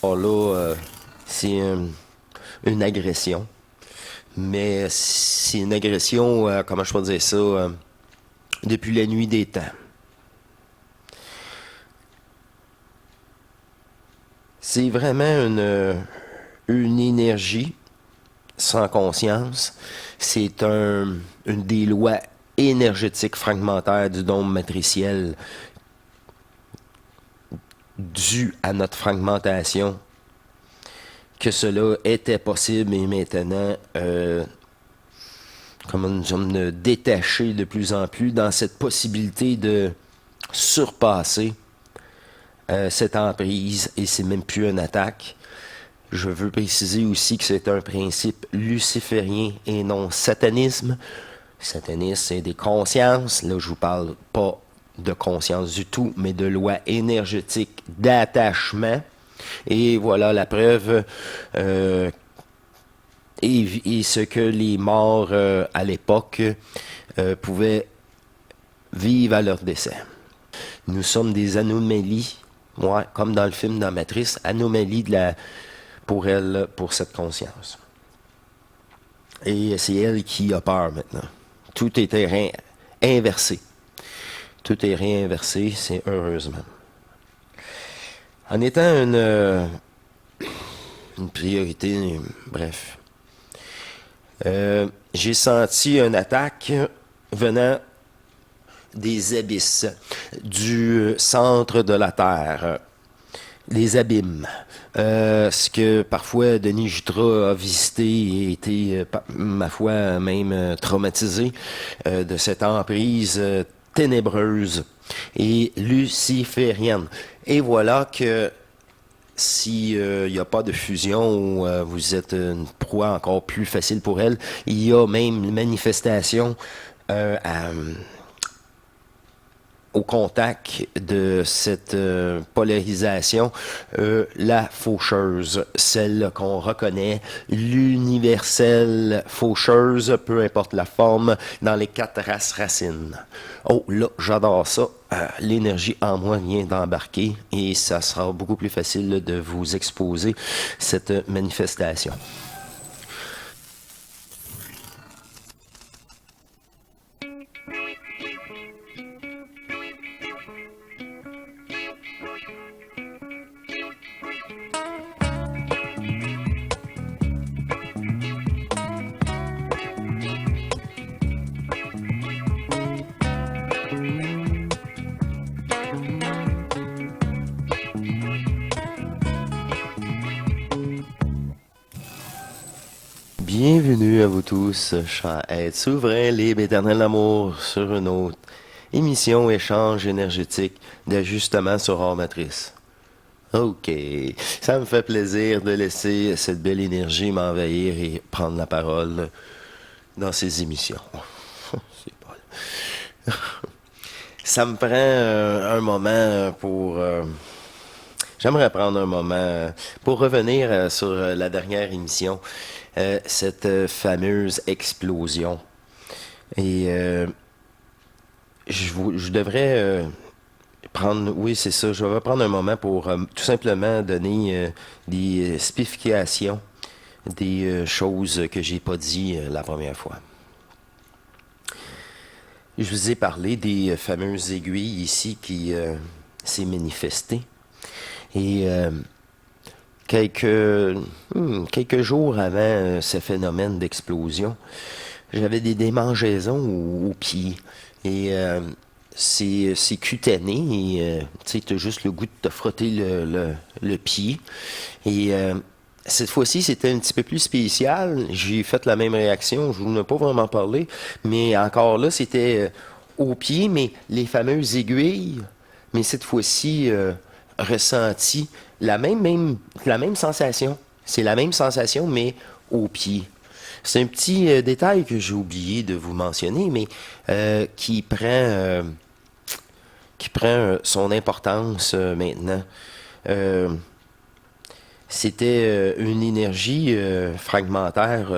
Alors là, c'est une agression. Mais c'est une agression, comment je peux dire ça, depuis la nuit des temps. C'est vraiment une énergie sans conscience. C'est une des lois énergétiques fragmentaires du dôme matriciel due à notre fragmentation que cela était possible et maintenant, comme nous sommes détachés de plus en plus dans cette possibilité de surpasser cette emprise et c'est même plus une attaque. Je veux préciser aussi que c'est un principe luciférien et non satanisme. Satanisme, c'est des consciences. Là, je vous parle pas de conscience du tout, mais de loi énergétique d'attachement. Et voilà la preuve et ce que les morts à l'époque pouvaient vivre à leur décès. Nous sommes des anomalies, ouais, comme dans le film dans Matrice, anomalies pour elle, pour cette conscience. Et c'est elle qui a peur maintenant. Tout est inversé. Tout est réinversé, c'est heureusement. En étant une priorité, bref. J'ai senti une attaque venant des abysses, du centre de la Terre, les abîmes. Ce que parfois Denis Jutras a visité et été, ma foi, même traumatisé de cette emprise ténébreuse et luciférienne. Et voilà que si il n'y a pas de fusion ou vous êtes une proie encore plus facile pour elle, il y a même une manifestation à au contact de cette polarisation, la faucheuse, celle qu'on reconnaît, l'universelle faucheuse, peu importe la forme, dans les 4 races racines. Oh, là, j'adore ça. L'énergie en moi vient d'embarquer et ça sera beaucoup plus facile de vous exposer cette manifestation. Bienvenue à vous tous, chers êtres souverains, libres, éternel amour, sur une autre émission échange énergétique d'ajustement sur hors matrice. Ok, ça me fait plaisir de laisser cette belle énergie m'envahir et prendre la parole dans ces émissions. C'est pas... Ça me prend un moment pour... j'aimerais prendre un moment pour revenir sur la dernière émission, cette fameuse explosion. Et je devrais prendre, oui c'est ça, je vais prendre un moment pour tout simplement donner des spécifications des choses que j'ai pas dit la première fois. Je vous ai parlé des fameuses aiguilles ici qui s'est manifestées. Et quelques jours avant ce phénomène d'explosion, j'avais des démangeaisons aux pieds. Et c'est cutané. Et tu sais, tu as juste le goût de te frotter le pied. Et cette fois-ci, c'était un petit peu plus spécial. J'ai fait la même réaction. Je vous en ai pas vraiment parlé. Mais encore là, c'était aux pieds, mais les fameuses aiguilles. Mais cette fois-ci, ressenti la même sensation. C'est la même sensation, mais au pied. C'est un petit détail que j'ai oublié de vous mentionner, mais qui prend son importance maintenant. Euh, C'était une énergie fragmentaire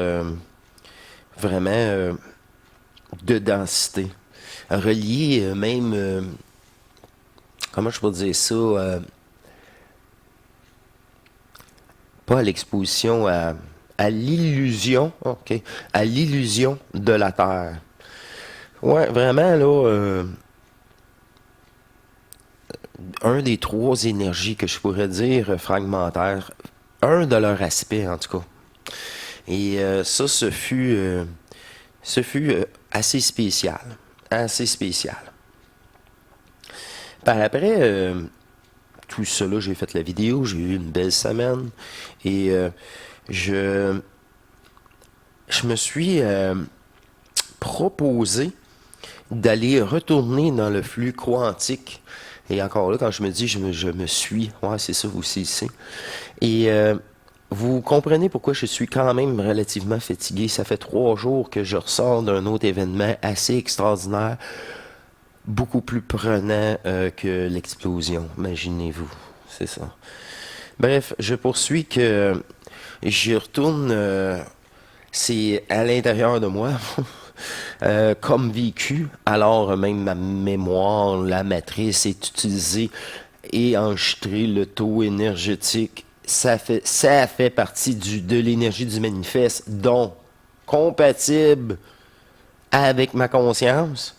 vraiment de densité, reliée même, comment je peux dire ça, pas à l'exposition, à l'illusion, ok, à l'illusion de la Terre. Ouais, vraiment, là, un des trois énergies que je pourrais dire fragmentaires, un de leurs aspects, en tout cas. Et ça, ce fut assez spécial. Assez spécial. Par après, tout cela, j'ai fait la vidéo, j'ai eu une belle semaine. Et je, je me suis proposé d'aller retourner dans le flux quantique. Et encore là, quand je me dis je me suis, ouais, c'est ça aussi ici. Et vous comprenez pourquoi je suis quand même relativement fatigué. Ça fait 3 jours que je ressors d'un autre événement assez extraordinaire, beaucoup plus prenant que l'explosion, imaginez-vous. C'est ça. Bref, je poursuis que j'y retourne, c'est à l'intérieur de moi, comme vécu. Alors même ma mémoire, la matrice est utilisée et enregistrée, le taux énergétique, ça fait partie de l'énergie du manifeste, donc compatible avec ma conscience.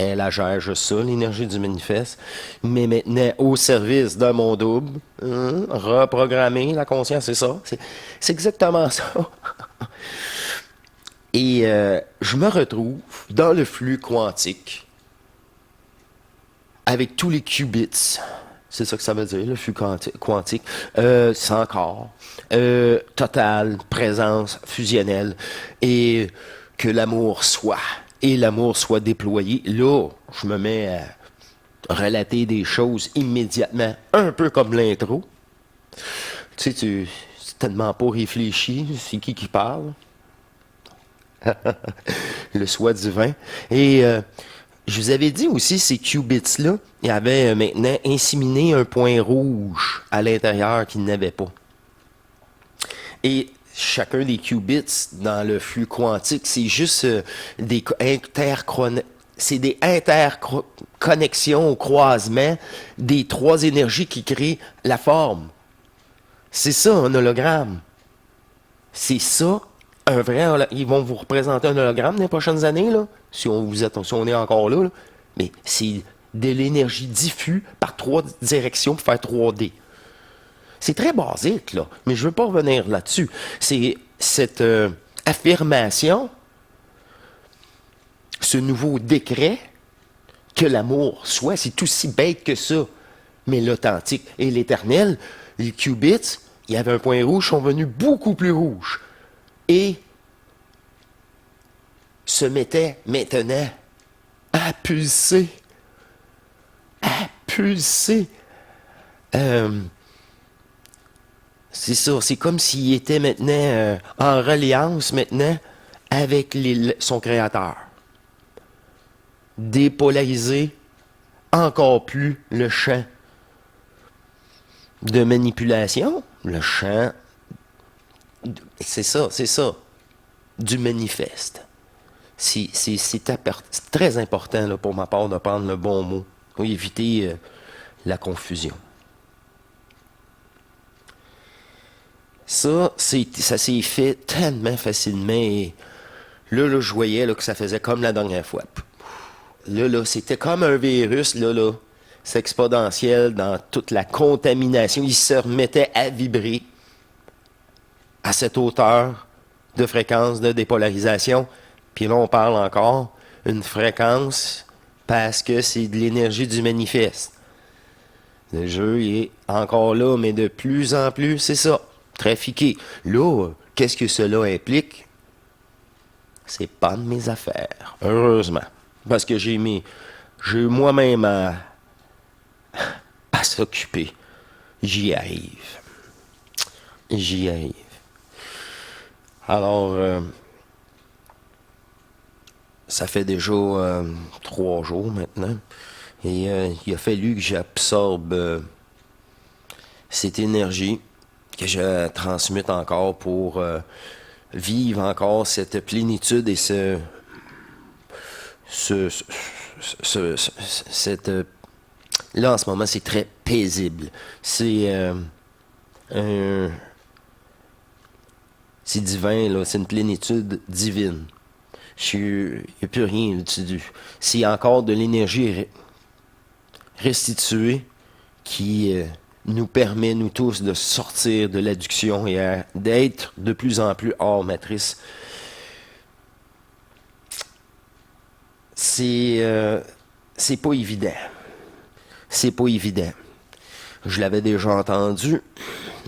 Elle gère juste ça, l'énergie du manifeste. Mais maintenant, au service de mon double, reprogrammer la conscience, c'est ça. C'est exactement ça. Et je me retrouve dans le flux quantique avec tous les qubits. C'est ça que ça veut dire, le flux quantique. Sans corps. Total, présence fusionnelle. Et que l'amour soit. Et l'amour soit déployé. Là, je me mets à relater des choses immédiatement, un peu comme l'intro. Tu sais, c'est tellement pas réfléchi, c'est qui parle. Le soi divin. Et je vous avais dit aussi, ces qubits-là, il y avait maintenant inséminé un point rouge à l'intérieur qu'il n'avait pas. Et chacun des qubits dans le flux quantique, c'est juste des interconnexions au croisement des trois énergies qui créent la forme. C'est ça, un hologramme. C'est ça, un vrai hologramme. Ils vont vous représenter un hologramme dans les prochaines années, là, si on est encore là. Mais c'est de l'énergie diffuse par trois directions pour faire 3D. C'est très basique, là, mais je ne veux pas revenir là-dessus. C'est cette affirmation, ce nouveau décret, que l'amour soit, c'est aussi bête que ça. Mais l'authentique et l'éternel, les qubits, il y avait un point rouge, sont venus beaucoup plus rouges. Et se mettaient maintenant à pulser. À pulser. C'est ça, c'est comme s'il était maintenant en reliance maintenant avec son créateur. Dépolariser encore plus le champ de manipulation, le champ, c'est ça, du manifeste. C'est très important là, pour ma part de prendre le bon mot pour éviter la confusion. Ça s'est fait tellement facilement. Et là, je voyais là, que ça faisait comme la dernière fois. Là, c'était comme un virus, là. C'est exponentiel dans toute la contamination. Il se remettait à vibrer à cette hauteur de fréquence de dépolarisation. Puis là, on parle encore une fréquence parce que c'est de l'énergie du manifeste. Le jeu est encore là, mais de plus en plus, c'est ça. Trafiqué. Là, qu'est-ce que cela implique? C'est pas de mes affaires. Heureusement. Parce que j'ai moi-même à s'occuper. J'y arrive. Alors, ça fait déjà 3 jours maintenant. Et il a fallu que j'absorbe cette énergie, que je transmette encore pour vivre encore cette plénitude et cette... Là, en ce moment, c'est très paisible. C'est un c'est divin, là, c'est une plénitude divine. Il n'y a plus rien là-dessus. C'est encore de l'énergie restituée qui nous permet, nous tous, de sortir de l'adduction et d'être de plus en plus hors matrice. C'est pas évident. C'est pas évident. Je l'avais déjà entendu,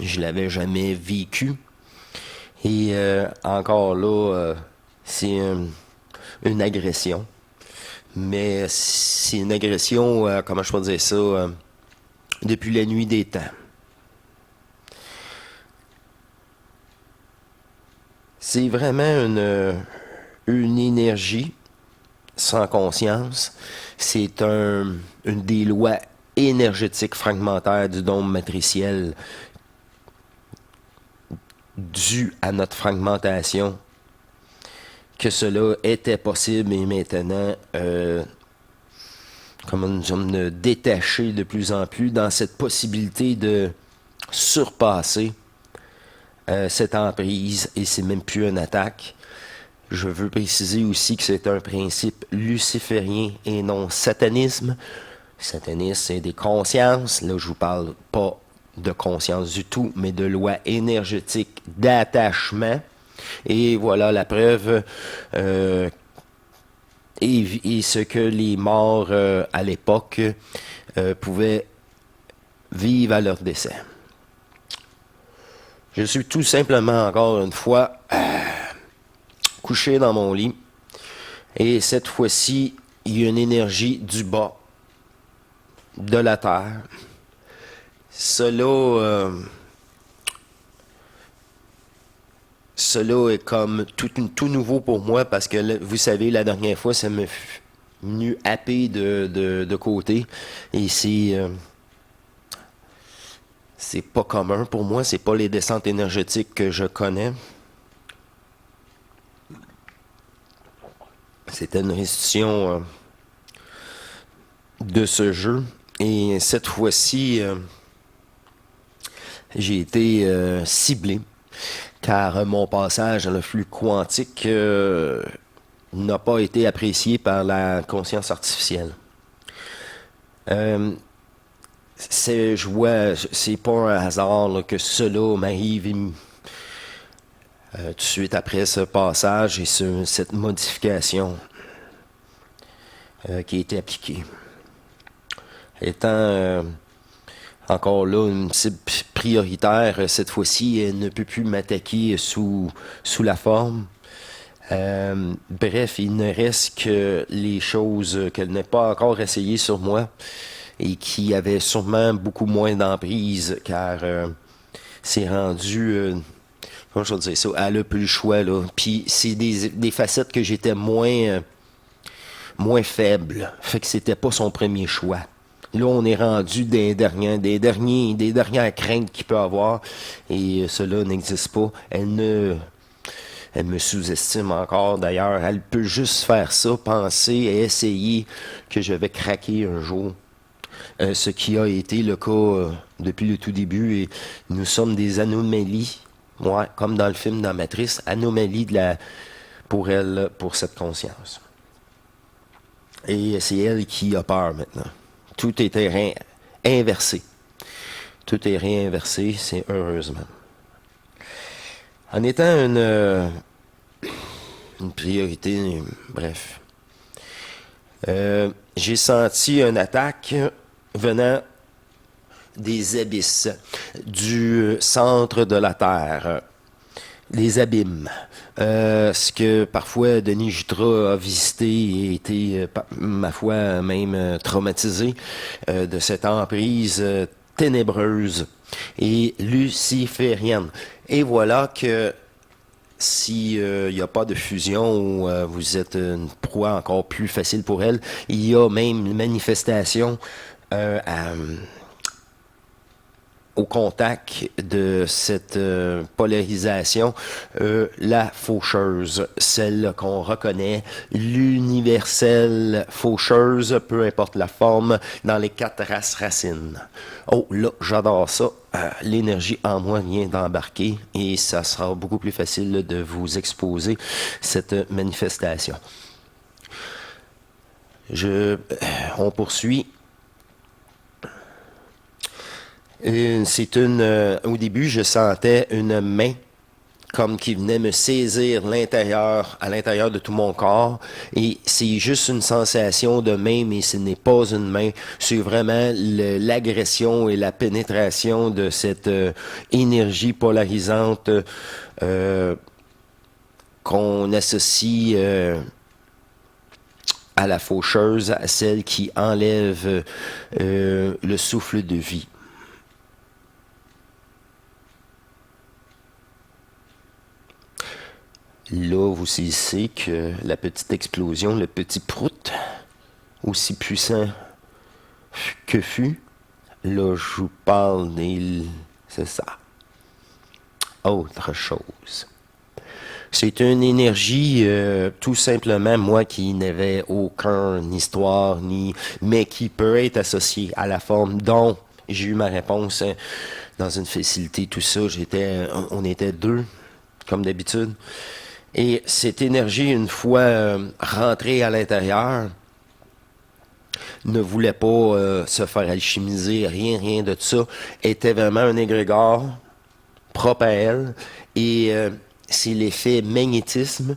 je l'avais jamais vécu. Et encore là, c'est une agression. Mais c'est une agression, comment je peux dire ça, depuis la nuit des temps. C'est vraiment une énergie sans conscience. C'est une des lois énergétiques fragmentaires du dôme matriciel dû à notre fragmentation que cela était possible et maintenant comme nous sommes détachés de plus en plus dans cette possibilité de surpasser cette emprise et c'est même plus une attaque. Je veux préciser aussi que c'est un principe luciférien et non satanisme. Satanisme, c'est des consciences. Là, je vous parle pas de conscience du tout, mais de loi énergétique d'attachement. Et voilà la preuve et ce que les morts à l'époque pouvaient vivre à leur décès. Je suis tout simplement encore une fois couché dans mon lit et cette fois-ci, il y a une énergie du bas de la terre. Cela est comme tout nouveau pour moi parce que vous savez, la dernière fois, ça m'a venu happer de côté et c'est pas commun pour moi, c'est pas les descentes énergétiques que je connais. C'était une restitution de ce jeu et cette fois-ci, j'ai été ciblé car mon passage dans le flux quantique n'a pas été apprécié par la conscience artificielle. C'est pas un hasard là, que cela m'arrive tout de suite après ce passage et cette modification qui a été appliquée. Étant encore là une cible prioritaire, cette fois-ci, elle ne peut plus m'attaquer sous la forme. Bref, il ne reste que les choses qu'elle n'a pas encore essayées sur moi et qui avaient sûrement beaucoup moins d'emprise car c'est rendu, comment je vais dire ça, elle a plus le choix là. Puis c'est des facettes que j'étais moins faible, fait que c'était pas son premier choix. Là, on est rendu des dernières craintes qu'il peut avoir et cela n'existe pas. Elle me sous-estime encore d'ailleurs. Elle peut juste faire ça, penser et essayer que je vais craquer un jour. Ce qui a été le cas depuis le tout début. Et nous sommes des anomalies, ouais, comme dans le film dans Matrice, anomalies pour elle, pour cette conscience. Et c'est elle qui a peur maintenant. Tout est inversé. Tout est réinversé, c'est heureusement. En étant une priorité, bref. J'ai senti une attaque venant des abysses, du centre de la Terre, les abîmes. Ce que parfois Denis Jutras a visité et été, ma foi, même traumatisé de cette emprise ténébreuse et luciférienne. Et voilà que s'il n'y a pas de fusion ou vous êtes une proie encore plus facile pour elle, il y a même une manifestation au contact de cette polarisation, la faucheuse, celle qu'on reconnaît, l'universelle faucheuse, peu importe la forme, dans les 4 races racines. Oh, là, j'adore ça. L'énergie en moi vient d'embarquer et ça sera beaucoup plus facile de vous exposer cette manifestation. On poursuit. Au début, je sentais une main comme qui venait me saisir à l'intérieur de tout mon corps. Et c'est juste une sensation de main, mais ce n'est pas une main. C'est vraiment l'agression et la pénétration de cette énergie polarisante qu'on associe à la faucheuse, à celle qui enlève le souffle de vie. Là, vous saisissez que la petite explosion, le petit prout, aussi puissant que fut, là, je vous parle c'est ça. Autre chose. C'est une énergie, tout simplement, moi, qui n'avais aucune histoire, mais qui peut être associée à la forme dont j'ai eu ma réponse dans une facilité, tout ça. On était 2, comme d'habitude. Et cette énergie, une fois rentrée à l'intérieur, ne voulait pas se faire alchimiser, rien de ça. Était vraiment un égrégore propre à elle. Et c'est l'effet magnétisme.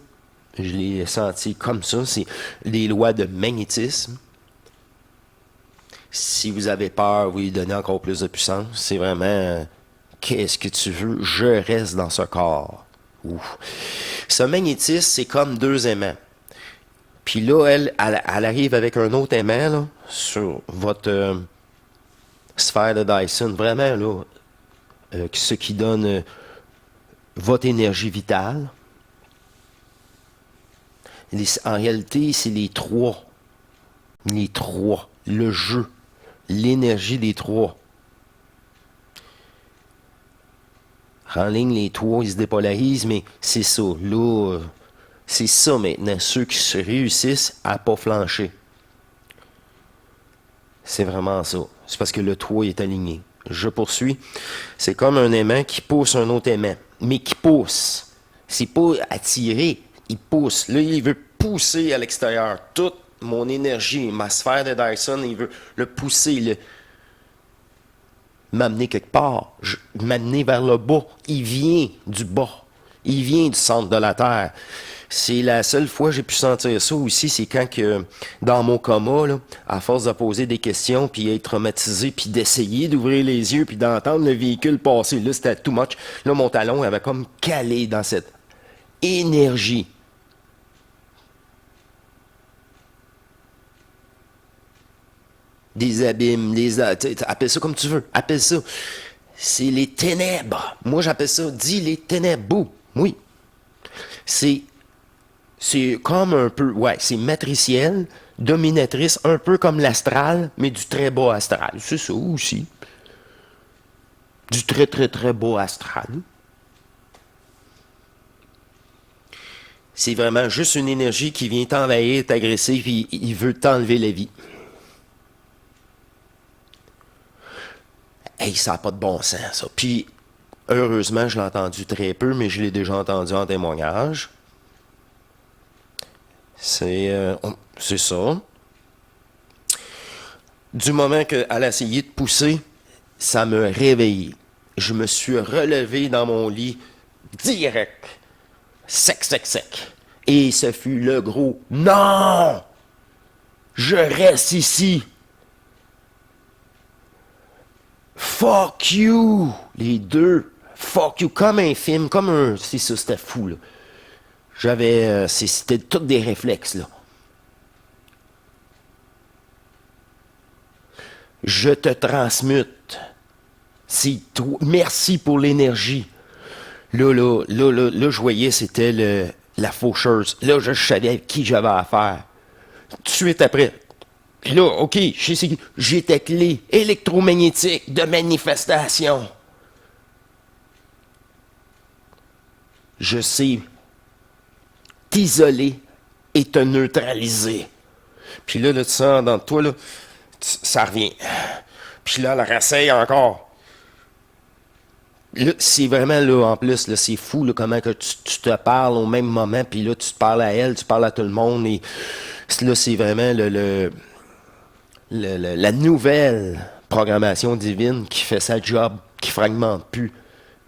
Je l'ai senti comme ça. C'est les lois de magnétisme. Si vous avez peur, vous lui donnez encore plus de puissance. C'est vraiment, qu'est-ce que tu veux? Je reste dans ce corps. Ouf. Ce magnétisme, c'est comme 2 aimants. Puis là, elle arrive avec un autre aimant là, sur votre sphère de Dyson. Vraiment, là, ce qui donne votre énergie vitale. En réalité, c'est les 3. Les 3. Le jeu. L'énergie des 3. En ligne, les 3, ils se dépolarisent, mais c'est ça. Là, c'est ça maintenant. Ceux qui se réussissent à pas flancher. C'est vraiment ça. C'est parce que le 3 est aligné. Je poursuis. C'est comme un aimant qui pousse un autre aimant. Mais qui pousse. C'est pas attirer. Il pousse. Là, il veut pousser à l'extérieur. Toute mon énergie, ma sphère de Dyson, il veut le pousser, m'amener quelque part, m'amener vers le bas. Il vient du bas. Il vient du centre de la Terre. C'est la seule fois que j'ai pu sentir ça aussi, c'est quand que, dans mon coma, là, à force de poser des questions, puis être traumatisé, puis d'essayer d'ouvrir les yeux, puis d'entendre le véhicule passer, là, c'était too much. Là, mon talon avait comme calé dans cette énergie. Des abîmes, appelle ça comme tu veux, appelle ça. C'est les ténèbres. Moi, j'appelle ça, dis les ténèbres. Oui. C'est comme un peu, ouais, c'est matriciel, dominatrice, un peu comme l'astral, mais du très bas astral. C'est ça aussi. Du très, très, très bas astral. C'est vraiment juste une énergie qui vient t'envahir, t'agresser, puis il veut t'enlever la vie. Hey, ça n'a pas de bon sens, ça. Puis, heureusement, je l'ai entendu très peu, mais je l'ai déjà entendu en témoignage. C'est ça. Du moment qu'elle a essayé de pousser, ça me réveillé. Je me suis relevé dans mon lit direct. Sec. Et ce fut le gros « Non! Je reste ici! » Fuck you! Les deux. Fuck you. Comme un film, comme un... C'est ça, c'était fou, là. C'était tous des réflexes, là. Je te transmute. C'est toi. Merci pour l'énergie. Là, je voyais, c'était la faucheuse. Là, je savais avec qui j'avais affaire. Tout de suite après, Puis là, OK, j'ai ta clé électromagnétique de manifestation. Je sais t'isoler et te neutraliser. Puis là, tu sens dans toi, là, ça revient. Puis là, elle réessaye encore. Là, c'est vraiment, là, en plus, là, c'est fou, là, comment que tu te parles au même moment, puis là, tu te parles à elle, tu parles à tout le monde, et là, c'est vraiment la nouvelle programmation divine qui fait sa job, qui fragmente plus,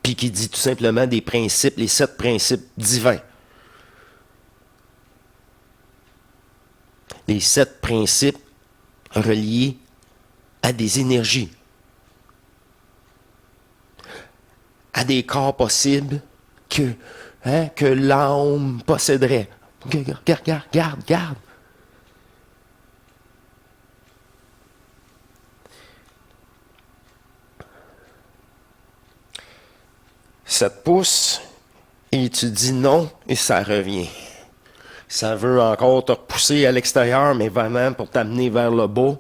puis qui dit tout simplement des principes, les 7 principes divins. Les 7 principes reliés à des énergies, à des corps possibles que l'âme posséderait. Regarde. Ça te pousse et tu dis non et ça revient. Ça veut encore te repousser à l'extérieur, mais vraiment pour t'amener vers le bas.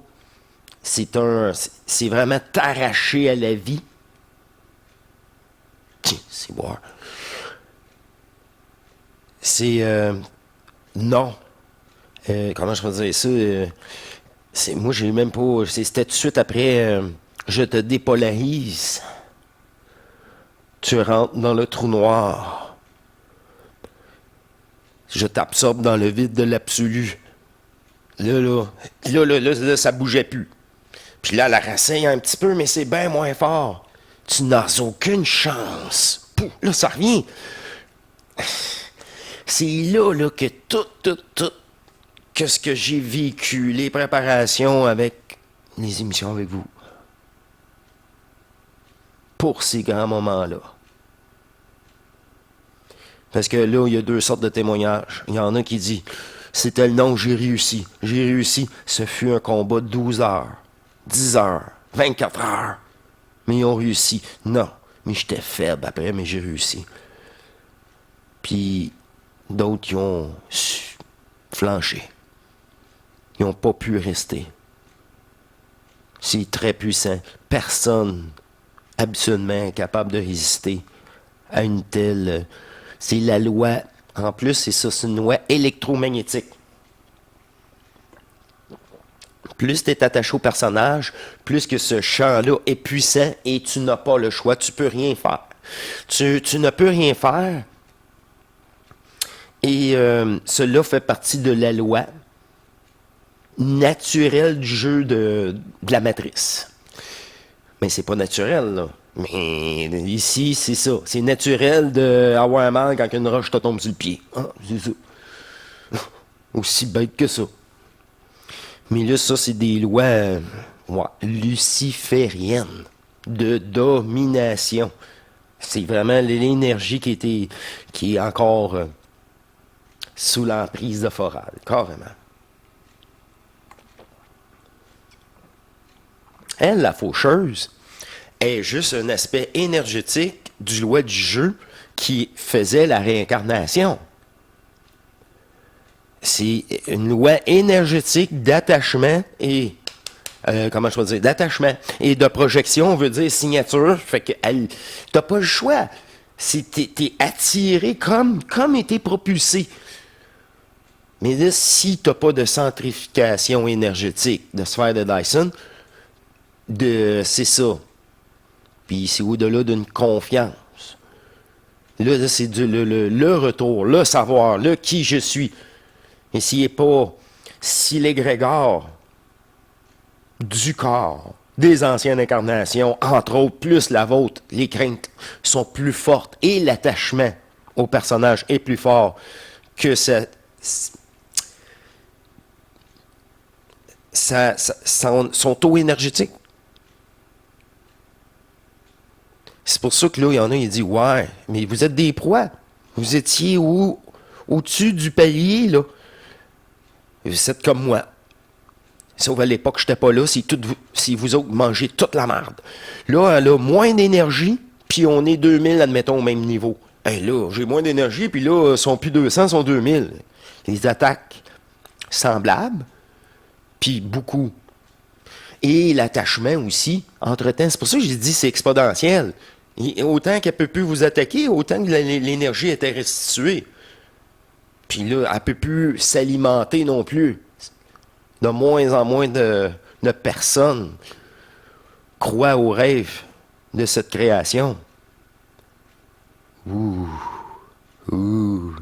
C'est vraiment t'arracher à la vie. Tiens, c'est boire. C'est non. Comment je peux dire ça? Moi, j'ai même pas. C'était tout de suite après. Je te dépolarise. Tu rentres dans le trou noir. Je t'absorbe dans le vide de l'absolu. Là, ça bougeait plus. Puis là, la racine un petit peu, mais c'est bien moins fort. Tu n'as aucune chance. Pouf, là, ça revient. C'est là que tout, que ce que j'ai vécu, les préparations avec les émissions avec vous, pour ces grands moments-là. Parce que là, il y a 2 sortes de témoignages. Il y en a qui disent, c'était le nom, j'ai réussi. J'ai réussi. Ce fut un combat de 12 heures, 10 heures, 24 heures. Mais ils ont réussi. Non, mais j'étais faible après, mais j'ai réussi. Puis d'autres qui ont flanché. Ils n'ont pas pu rester. C'est très puissant. Personne, absolument, capable de résister à une telle... C'est la loi, en plus, c'est une loi électromagnétique. Plus tu es attaché au personnage, plus que ce champ-là est puissant et tu n'as pas le choix, tu peux rien faire. Tu ne peux rien faire. Et cela fait partie de la loi naturelle du jeu de la matrice. Mais c'est pas naturel, là. Mais ici, c'est ça. C'est naturel d'avoir mal quand une roche te tombe sur le pied. Ah, c'est ça. Aussi bête que ça. Mais là, ça, c'est des lois lucifériennes de domination. C'est vraiment l'énergie qui est encore sous l'emprise de Foral, carrément. Elle, la faucheuse, est juste un aspect énergétique du loi du jeu qui faisait la réincarnation. C'est une loi énergétique d'attachement et d'attachement et de projection, on veut dire signature. Fait que t'as pas le choix. T'es attiré comme été propulsé. Mais là, si t'as pas de centrification énergétique de sphère de Dyson, c'est ça. Puis c'est au-delà d'une confiance. Là c'est le retour, le savoir, le qui je suis. Et s'il n'est pas si l'égrégore du corps, des anciennes incarnations, entre autres, plus la vôtre, les craintes sont plus fortes et l'attachement au personnage est plus fort que son taux énergétique. C'est pour ça que là, il y en a, il dit, ouais, mais vous êtes des proies. Vous étiez au-dessus du palier, là. Vous êtes comme moi. Sauf à l'époque, je n'étais pas là, si vous autres mangez toute la merde. Là, elle a moins d'énergie, puis on est 2000, admettons, au même niveau. Hey, là, j'ai moins d'énergie, puis là, ils sont plus 200, ils sont 2000. Les attaques semblables, Puis beaucoup. Et l'attachement aussi, entre-temps. C'est pour ça que j'ai dit c'est exponentiel. Et autant qu'elle peut plus vous attaquer, autant que l'énergie était restituée. Puis là, elle peut plus s'alimenter non plus. De moins en moins de personnes croient au rêve de cette création. Ouh, ouh.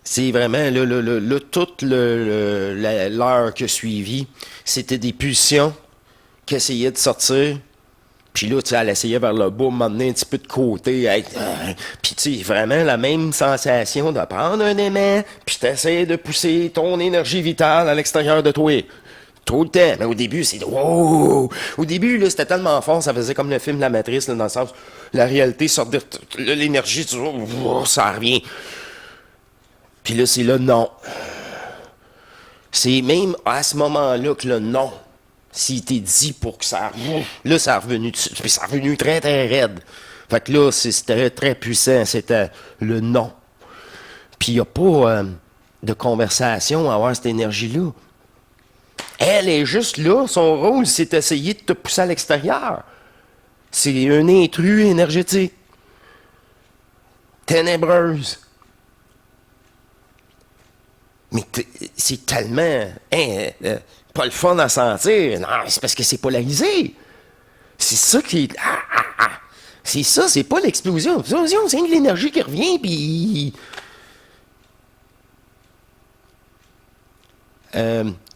C'est vraiment, toute l'heure qui a suivi, c'était des pulsions qui essayaient de sortir. Puis là, tu sais, elle essayait vers le bas, m'emmener un petit peu de côté. Puis tu sais, vraiment la même sensation de prendre un aimant, puis t'essayes de pousser ton énergie vitale à l'extérieur de toi. Tout le temps. Mais au début, c'est wow! Au début, là, c'était tellement fort, ça faisait comme le film La Matrice, là, dans le sens, la réalité sort de l'énergie, tu vois, ça revient. Puis là, c'est le non. C'est même à ce moment-là que le non, s'il t'est dit pour que ça... Là, ça est revenu, puis ça est revenu très, très raide. Fait que là, c'était très puissant, c'était le non. Puis il n'y a pas de conversation à avoir cette énergie-là. Elle est juste là, son rôle, c'est d'essayer de te pousser à l'extérieur. C'est un intrus énergétique. Ténébreuse. Mais c'est tellement pas le fun à sentir. Non, c'est parce que c'est polarisé. C'est ça qui est... C'est ça, c'est pas l'explosion. L'explosion, c'est de l'énergie qui revient, puis...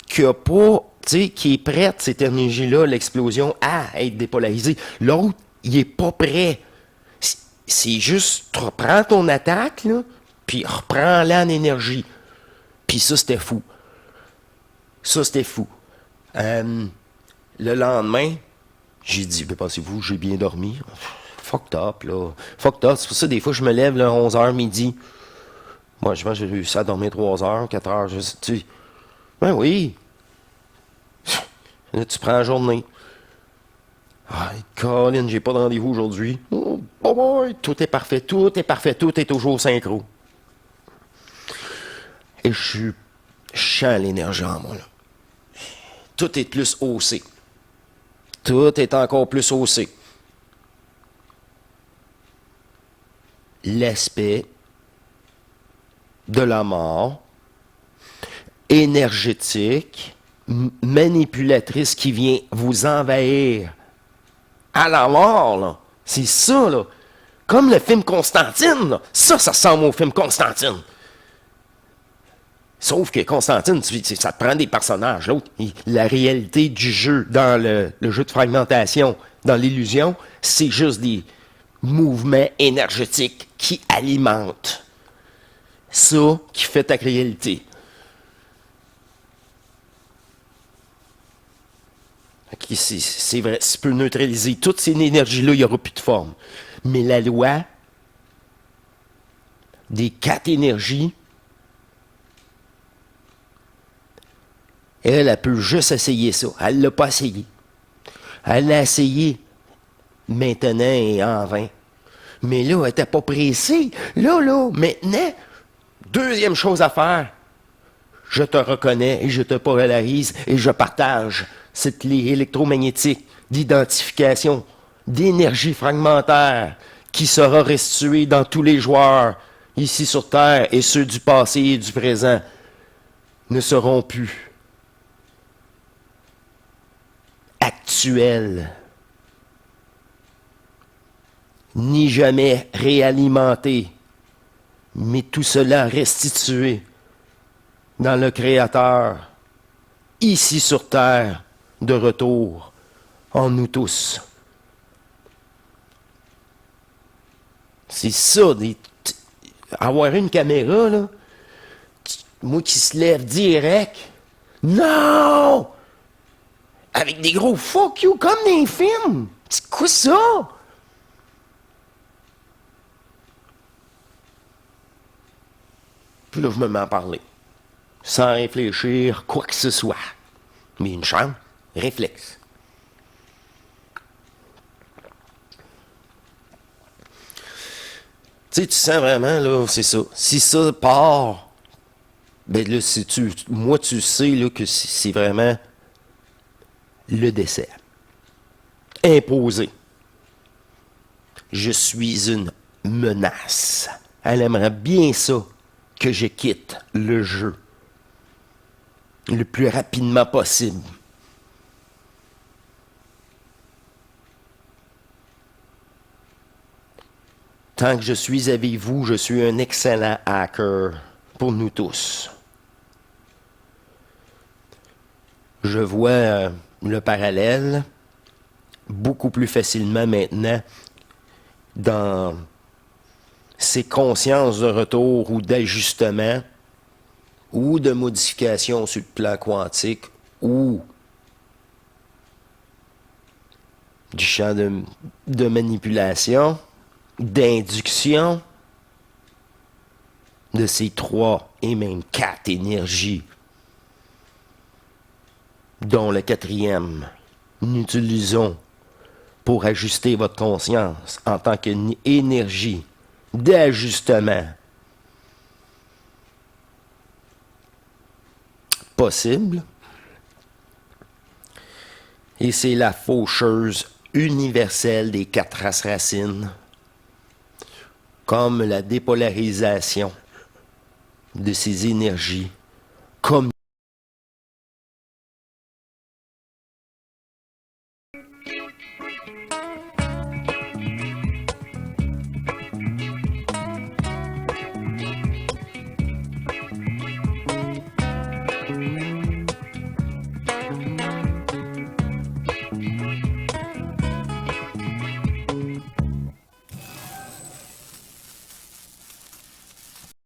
qui a pas... Tu sais, qui est prête, cette énergie-là, l'explosion, à être dépolarisée. L'autre, il est pas prêt. C'est juste, reprends ton attaque, là, puis reprends-la en énergie. Puis ça, c'était fou. Ça, c'était fou. Le lendemain, j'ai dit, pensez-vous, j'ai bien dormi? Fucked up, là. Fucked up. C'est pour ça, des fois, je me lève, là, 11h midi. Moi, je pense que j'ai réussi à dormir 3 heures, 4 heures. Tu sais. Ben oui. Là, tu prends la journée. Ah, Colin, j'ai pas de rendez-vous aujourd'hui. Oh, boy, tout est parfait, tout est parfait, tout est toujours synchro. Et je sens l'énergie en moi, là. Tout est plus haussé. Tout est encore plus haussé. L'aspect de la mort, énergétique, manipulatrice qui vient vous envahir à la mort, là. C'est ça, là. Comme le film Constantine, là. Ça ressemble au film Constantine. Sauf que Constantine, ça te prend des personnages. L'autre, la réalité du jeu, dans le jeu de fragmentation, dans l'illusion, c'est juste des mouvements énergétiques qui alimentent ça qui fait ta réalité. C'est vrai, tu peux neutraliser toute cette énergie-là, il n'y aura plus de forme. Mais la loi des 4 énergies, elle peut juste essayer ça. Elle ne l'a pas essayé. Elle l'a essayé maintenant et en vain. Mais là, elle n'était pas pressée. Là, maintenant, deuxième chose à faire, je te reconnais et je te polarise et je partage cette clé électromagnétique d'identification, d'énergie fragmentaire qui sera restituée dans tous les joueurs ici sur Terre, et ceux du passé et du présent ne seront plus actuels, ni jamais réalimentés, mais tout cela restitué dans le Créateur, ici sur Terre, de retour en nous tous. C'est ça, avoir une caméra, là, moi qui se lève direct, non! Avec des gros fuck you, comme dans les films. C'est quoi ça? Puis là, je me mets à parler. Sans réfléchir quoi que ce soit. Mais une chance, réflexe. Tu Tu sais, tu sens vraiment, là, c'est ça. Si ça part, ben là, si tu, moi, tu sais là, que c'est vraiment le décès. Imposé. Je suis une menace. Elle aimerait bien ça que je quitte le jeu le plus rapidement possible. Tant que je suis avec vous, je suis un excellent hacker pour nous tous. Je vois le parallèle beaucoup plus facilement maintenant dans ces consciences de retour ou d'ajustement ou de modification sur le plan quantique ou du champ de manipulation, d'induction de ces 3 et même 4 énergies, dont la 4e, nous utilisons pour ajuster votre conscience en tant qu'énergie d'ajustement possible. Et c'est la faucheuse universelle des 4 races racines, comme la dépolarisation de ces énergies